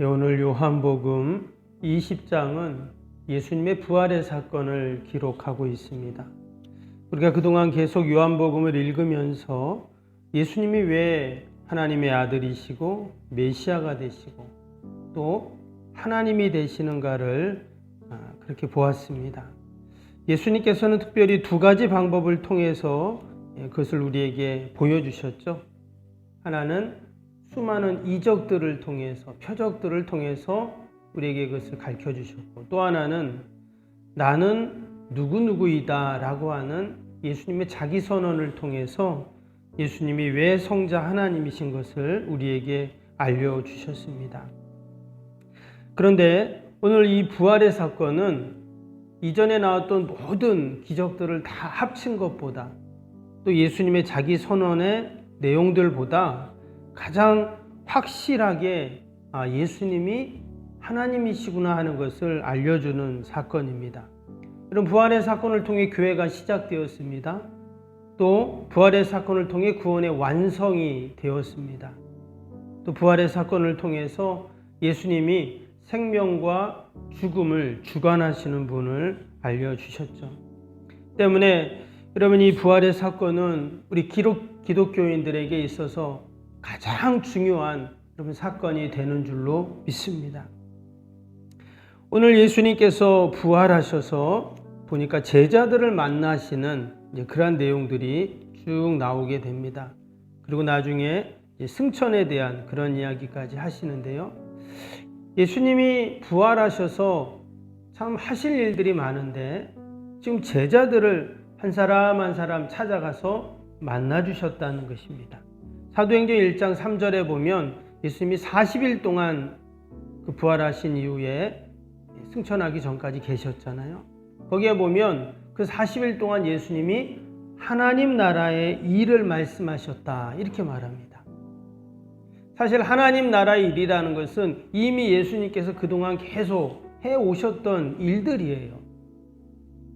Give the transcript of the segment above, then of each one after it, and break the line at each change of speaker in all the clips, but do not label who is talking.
오늘 요한복음 20장은 예수님의 부활의 사건을 기록하고 있습니다. 우리가 그동안 계속 요한복음을 읽으면서 예수님이 왜 하나님의 아들이시고 메시아가 되시고 또 하나님이 되시는가를 그렇게 보았습니다. 예수님께서는 특별히 두 가지 방법을 통해서 그것을 우리에게 보여주셨죠. 하나는 수많은 이적들을 통해서, 표적들을 통해서 우리에게 그것을 가르쳐 주셨고, 또 하나는 나는 누구누구이다 라고 하는 예수님의 자기 선언을 통해서 예수님이 왜 성자 하나님이신 것을 우리에게 알려주셨습니다. 그런데 오늘 이 부활의 사건은 이전에 나왔던 모든 기적들을 다 합친 것보다 또 예수님의 자기 선언의 내용들보다 가장 확실하게 예수님이 하나님이시구나 하는 것을 알려주는 사건입니다. 이런 부활의 사건을 통해 교회가 시작되었습니다. 또 부활의 사건을 통해 구원의 완성이 되었습니다. 또 부활의 사건을 통해서 예수님이 생명과 죽음을 주관하시는 분을 알려주셨죠. 때문에 여러분, 이 부활의 사건은 우리 기독교인들에게 있어서 가장 중요한 사건이 되는 줄로 믿습니다. 오늘 예수님께서 부활하셔서 보니까 제자들을 만나시는 그러한 내용들이 쭉 나오게 됩니다. 그리고 나중에 승천에 대한 그런 이야기까지 하시는데요. 예수님이 부활하셔서 참 하실 일들이 많은데 지금 제자들을 한 사람 한 사람 찾아가서 만나주셨다는 것입니다. 사도행전 1장 3절에 보면 예수님이 40일 동안 그 부활하신 이후에 승천하기 전까지 계셨잖아요. 거기에 보면 그 40일 동안 예수님이 하나님 나라의 일을 말씀하셨다 이렇게 말합니다. 사실 하나님 나라의 일이라는 것은 이미 예수님께서 그동안 계속 해오셨던 일들이에요.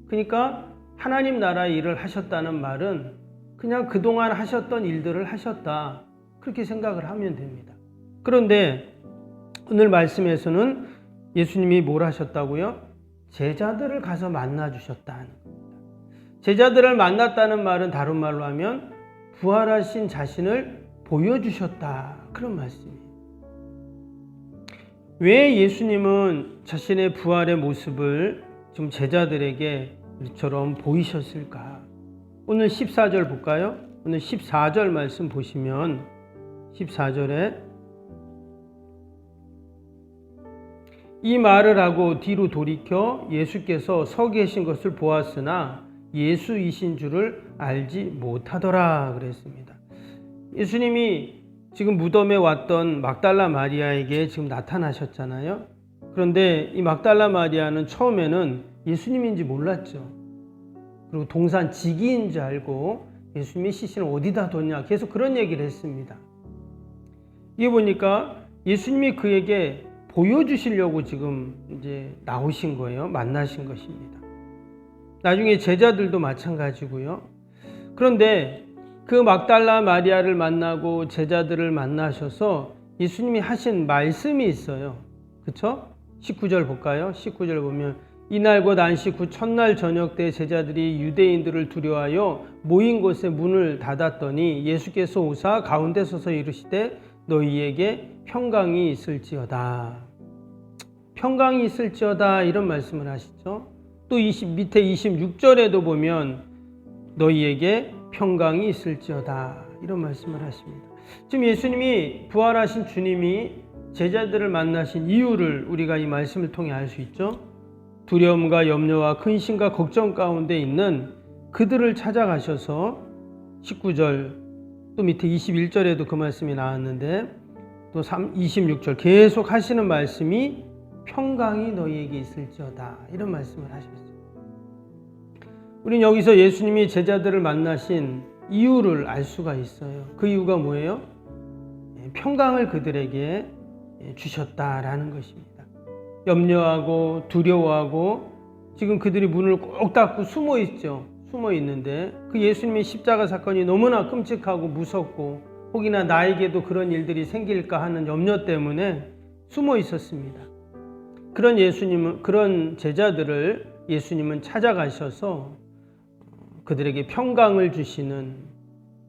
그러니까 하나님 나라의 일을 하셨다는 말은 그냥 그동안 하셨던 일들을 하셨다 그렇게 생각을 하면 됩니다. 그런데 오늘 말씀에서는 예수님이 뭘 하셨다고요? 제자들을 가서 만나 주셨다는 겁니다. 제자들을 만났다는 말은 다른 말로 하면 부활하신 자신을 보여주셨다 그런 말씀이에요. 왜 예수님은 자신의 부활의 모습을 좀 제자들에게 이처럼 보이셨을까? 오늘 14절 볼까요? 오늘 14절 말씀 보시면 14절에 이 말을 하고 뒤로 돌이켜 예수께서 서 계신 것을 보았으나 예수이신 줄을 알지 못하더라 그랬습니다. 예수님이 지금 무덤에 왔던 막달라 마리아에게 지금 나타나셨잖아요. 그런데 이 막달라 마리아는 처음에는 예수님인지 몰랐죠. 그리고 동산 지기인 줄 알고 예수님이 시신을 어디다 뒀냐 계속 그런 얘기를 했습니다. 이게 보니까 예수님이 그에게 보여주시려고 지금 이제 나오신 거예요. 만나신 것입니다. 나중에 제자들도 마찬가지고요. 그런데 그 막달라 마리아를 만나고 제자들을 만나셔서 예수님이 하신 말씀이 있어요. 그렇죠? 19절 볼까요? 19절 보면 이날 곧 안식 후 첫날 저녁 때 제자들이 유대인들을 두려워하여 모인 곳에 문을 닫았더니 예수께서 오사 가운데 서서 이르시되 너희에게 평강이 있을지어다. 평강이 있을지어다 이런 말씀을 하시죠. 또 밑에 26절에도 보면 너희에게 평강이 있을지어다 이런 말씀을 하십니다. 지금 예수님이 부활하신 주님이 제자들을 만나신 이유를 우리가 이 말씀을 통해 알 수 있죠. 두려움과 염려와 근심과 걱정 가운데 있는 그들을 찾아가셔서 19절 또 밑에 21절에도 그 말씀이 나왔는데 또 26절 계속 하시는 말씀이 평강이 너희에게 있을지어다 이런 말씀을 하셨어요. 우리는 여기서 예수님이 제자들을 만나신 이유를 알 수가 있어요. 그 이유가 뭐예요? 평강을 그들에게 주셨다라는 것입니다. 염려하고 두려워하고 지금 그들이 문을 꼭 닫고 숨어 있죠. 숨어 있는데 그 예수님의 십자가 사건이 너무나 끔찍하고 무섭고 혹이나 나에게도 그런 일들이 생길까 하는 염려 때문에 숨어 있었습니다. 그런 제자들을 예수님은 찾아가셔서 그들에게 평강을 주시는,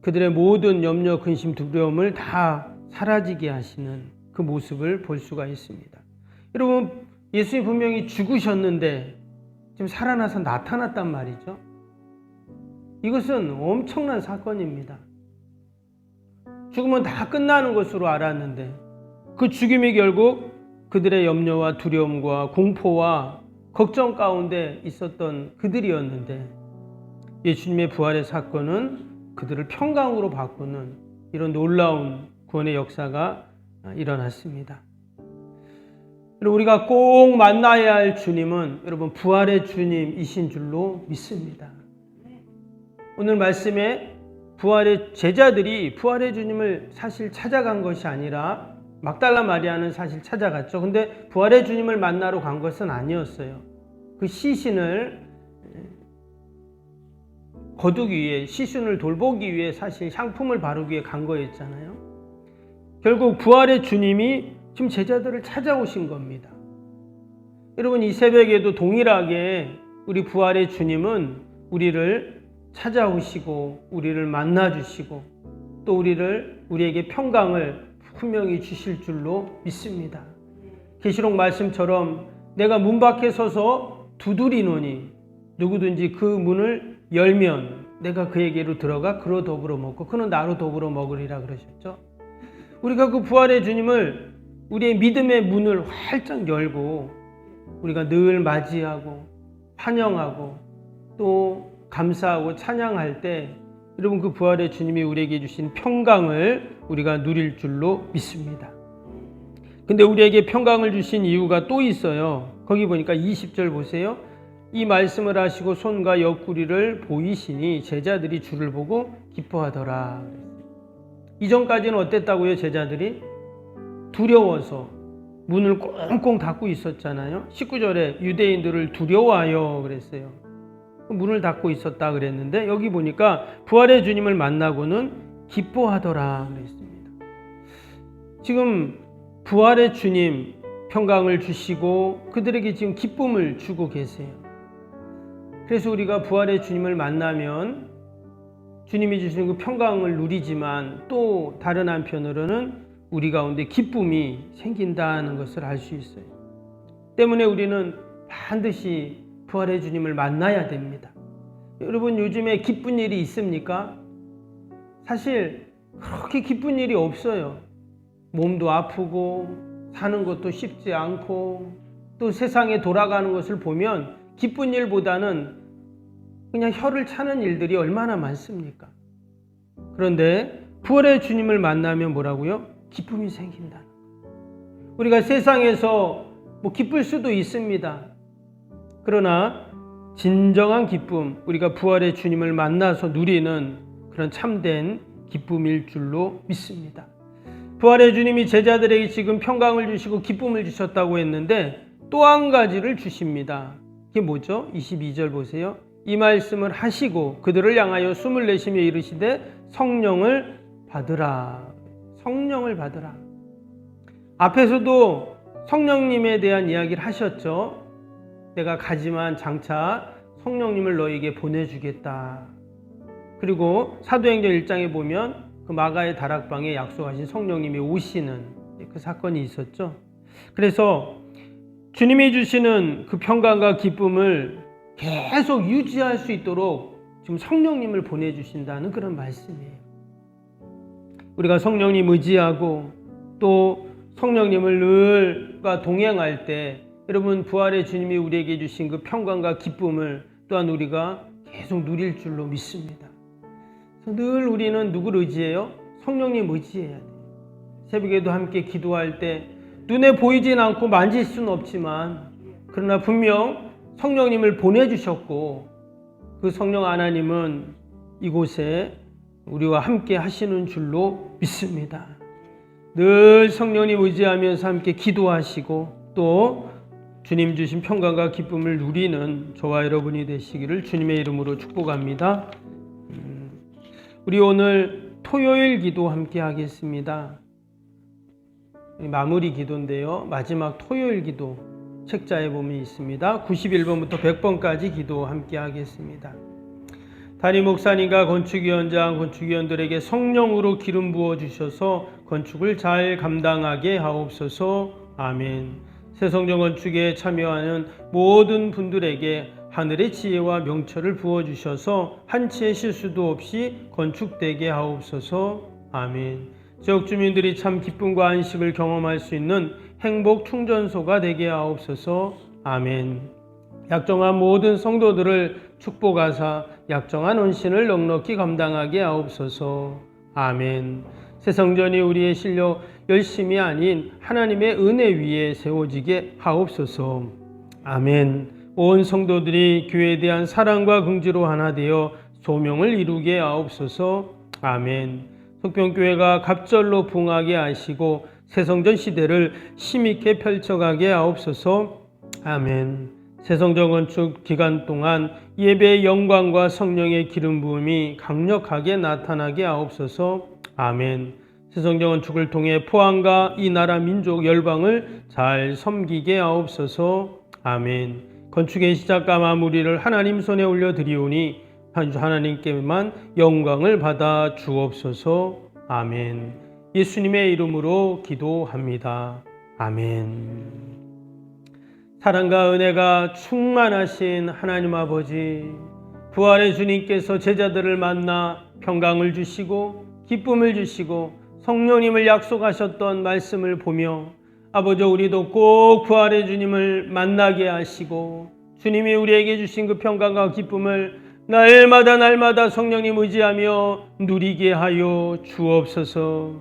그들의 모든 염려, 근심, 두려움을 다 사라지게 하시는 그 모습을 볼 수가 있습니다. 여러분, 예수님 분명히 죽으셨는데 지금 살아나서 나타났단 말이죠. 이것은 엄청난 사건입니다. 죽으면 다 끝나는 것으로 알았는데 그 죽음이 결국 그들의 염려와 두려움과 공포와 걱정 가운데 있었던 그들이었는데, 예수님의 부활의 사건은 그들을 평강으로 바꾸는 이런 놀라운 구원의 역사가 일어났습니다. 우리가 꼭 만나야 할 주님은 여러분 부활의 주님이신 줄로 믿습니다. 오늘 말씀에 부활의 제자들이 부활의 주님을 사실 찾아간 것이 아니라 막달라 마리아는 사실 찾아갔죠. 근데 부활의 주님을 만나러 간 것은 아니었어요. 그 시신을 거두기 위해, 시신을 돌보기 위해 사실 향품을 바르기 위해 간 거였잖아요. 결국 부활의 주님이 지금 제자들을 찾아오신 겁니다. 여러분, 이 새벽에도 동일하게 우리 부활의 주님은 우리를 찾아오시고 우리를 만나주시고 또 우리에게 평강을 분명히 주실 줄로 믿습니다. 계시록 말씀처럼 내가 문 밖에 서서 두드리노니 누구든지 그 문을 열면 내가 그에게로 들어가 그로 더불어 먹고 그는 나로 더불어 먹으리라 그러셨죠. 우리가 그 부활의 주님을 우리의 믿음의 문을 활짝 열고 우리가 늘 맞이하고 환영하고 또 감사하고 찬양할 때 여러분 그 부활의 주님이 우리에게 주신 평강을 우리가 누릴 줄로 믿습니다. 근데 우리에게 평강을 주신 이유가 또 있어요. 거기 보니까 20절 보세요. 이 말씀을 하시고 손과 옆구리를 보이시니 제자들이 주를 보고 기뻐하더라. 이전까지는 어땠다고요? 제자들이 두려워서 문을 꽁꽁 닫고 있었잖아요. 19절에 유대인들을 두려워하여 그랬어요. 문을 닫고 있었다 그랬는데 여기 보니까 부활의 주님을 만나고는 기뻐하더라 그랬습니다. 지금 부활의 주님 평강을 주시고 그들에게 지금 기쁨을 주고 계세요. 그래서 우리가 부활의 주님을 만나면 주님이 주시는 그 평강을 누리지만 또 다른 한편으로는 우리 가운데 기쁨이 생긴다는 것을 알 수 있어요. 때문에 우리는 반드시 부활의 주님을 만나야 됩니다. 여러분, 요즘에 기쁜 일이 있습니까? 사실 그렇게 기쁜 일이 없어요. 몸도 아프고 사는 것도 쉽지 않고 또 세상에 돌아가는 것을 보면 기쁜 일보다는 그냥 혀를 차는 일들이 얼마나 많습니까? 그런데 부활의 주님을 만나면 뭐라고요? 기쁨이 생긴다. 우리가 세상에서 기쁠 수도 있습니다. 그러나 진정한 기쁨, 우리가 부활의 주님을 만나서 누리는 그런 참된 기쁨일 줄로 믿습니다. 부활의 주님이 제자들에게 지금 평강을 주시고 기쁨을 주셨다고 했는데 또 한 가지를 주십니다. 그게 뭐죠? 22절 보세요. 이 말씀을 하시고 그들을 향하여 숨을 내쉬며 이르시되 성령을 받으라. 성령을 받으라. 앞에서도 성령님에 대한 이야기를 하셨죠. 내가 가지만 장차 성령님을 너에게 보내주겠다. 그리고 사도행전 1장에 보면 그 마가의 다락방에 약속하신 성령님이 오시는 그 사건이 있었죠. 그래서 주님이 주시는 그 평강과 기쁨을 계속 유지할 수 있도록 지금 성령님을 보내주신다는 그런 말씀이에요. 우리가 성령님 의지하고 또 성령님을 늘과 동행할 때 여러분 부활의 주님이 우리에게 주신 그 평강과 기쁨을 또한 우리가 계속 누릴 줄로 믿습니다. 늘 우리는 누구를 의지해요? 성령님 의지해야 돼요. 새벽에도 함께 기도할 때 눈에 보이진 않고 만질 수는 없지만 그러나 분명 성령님을 보내주셨고 그 성령 하나님은 이곳에 우리와 함께 하시는 줄로 믿습니다. 늘 성령님 의지하면서 함께 기도하시고 또 주님 주신 평강과 기쁨을 누리는 저와 여러분이 되시기를 주님의 이름으로 축복합니다. 우리 오늘 토요일 기도 함께 하겠습니다. 마무리 기도인데요. 마지막 토요일 기도 책자에 보면 있습니다. 91번부터 100번까지 기도 함께 하겠습니다. 담임 목사님과 건축위원장, 건축위원들에게 성령으로 기름 부어 주셔서 건축을 잘 감당하게 하옵소서. 아멘. 새성전 건축에 참여하는 모든 분들에게 하늘의 지혜와 명철을 부어 주셔서 한치의 실수도 없이 건축되게 하옵소서. 아멘. 지역 주민들이 참 기쁨과 안식을 경험할 수 있는 행복 충전소가 되게 하옵소서. 아멘. 약정한 모든 성도들을 축복하사 약정한 헌신을 넉넉히 감당하게 하옵소서. 아멘. 새성전이 우리의 실력, 열심이 아닌 하나님의 은혜 위에 세워지게 하옵소서. 아멘. 온 성도들이 교회에 대한 사랑과 긍지로 하나 되어 소명을 이루게 하옵소서. 아멘. 속병교회가 갑절로 부흥하게 하시고 새성전 시대를 힘있게 펼쳐가게 하옵소서. 아멘. 새성전 건축 기간 동안 예배의 영광과 성령의 기름 부음이 강력하게 나타나게 하옵소서. 아멘. 새성전 건축을 통해 포항과 이 나라 민족 열방을 잘 섬기게 하옵소서. 아멘. 건축의 시작과 마무리를 하나님 손에 올려드리오니 하나님께만 영광을 받아 주옵소서. 아멘. 예수님의 이름으로 기도합니다. 아멘. 사랑과 은혜가 충만하신 하나님 아버지, 부활의 주님께서 제자들을 만나 평강을 주시고 기쁨을 주시고 성령님을 약속하셨던 말씀을 보며 아버지, 우리도 꼭 부활의 주님을 만나게 하시고 주님이 우리에게 주신 그 평강과 기쁨을 날마다 성령님 의지하며 누리게 하여 주옵소서.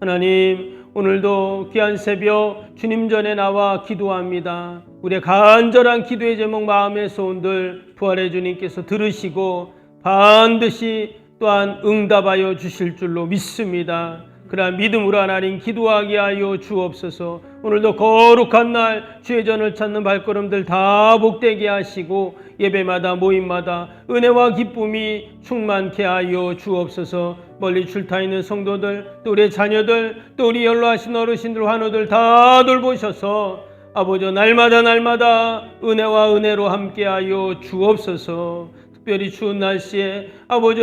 하나님, 오늘도 귀한 새벽 주님 전에 나와 기도합니다. 우리의 간절한 기도의 제목 마음의 소원들 부활의 주님께서 들으시고 반드시 또한 응답하여 주실 줄로 믿습니다. 그러한 믿음으로 하나님 기도하게 하여 주옵소서. 오늘도 거룩한 날 주의 전을 찾는 발걸음들 다 복되게 하시고 예배마다 모임마다 은혜와 기쁨이 충만케 하여 주옵소서. 멀리 출타 있는 성도들, 또 우리의 자녀들, 또 우리 연로하신 어르신들, 환우들 다 돌보셔서 아버지 날마다 은혜와 은혜로 함께하여 주옵소서. 특별히 추운 날씨에 아버지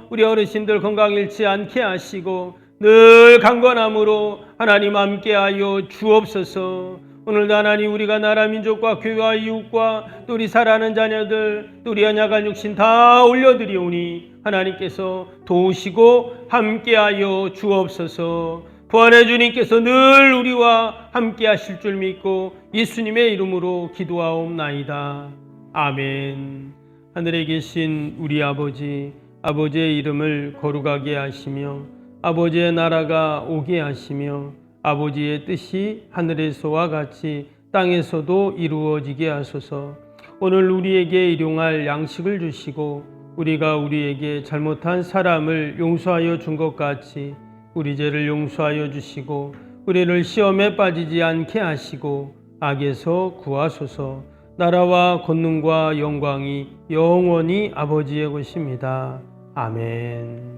우리 어르신들 건강 잃지 않게 하시고 늘 강건함으로 하나님 함께하여 주옵소서. 오늘도 하나님 우리가 나라 민족과 교회와 이웃과 또 우리 사랑하는 자녀들 또 우리 연약한 육신 다 올려드리오니 하나님께서 도우시고 함께하여 주옵소서. 부활의 주님께서 늘 우리와 함께하실 줄 믿고 예수님의 이름으로 기도하옵나이다. 아멘. 하늘에 계신 우리 아버지, 아버지의 이름을 거룩하게 하시며 아버지의 나라가 오게 하시며 아버지의 뜻이 하늘에서와 같이 땅에서도 이루어지게 하소서. 오늘 우리에게 일용할 양식을 주시고 우리가 우리에게 잘못한 사람을 용서하여 준 것 같이 우리 죄를 용서하여 주시고 우리를 시험에 빠지지 않게 하시고 악에서 구하소서. 나라와 권능과 영광이 영원히 아버지의 것입니다. 아멘.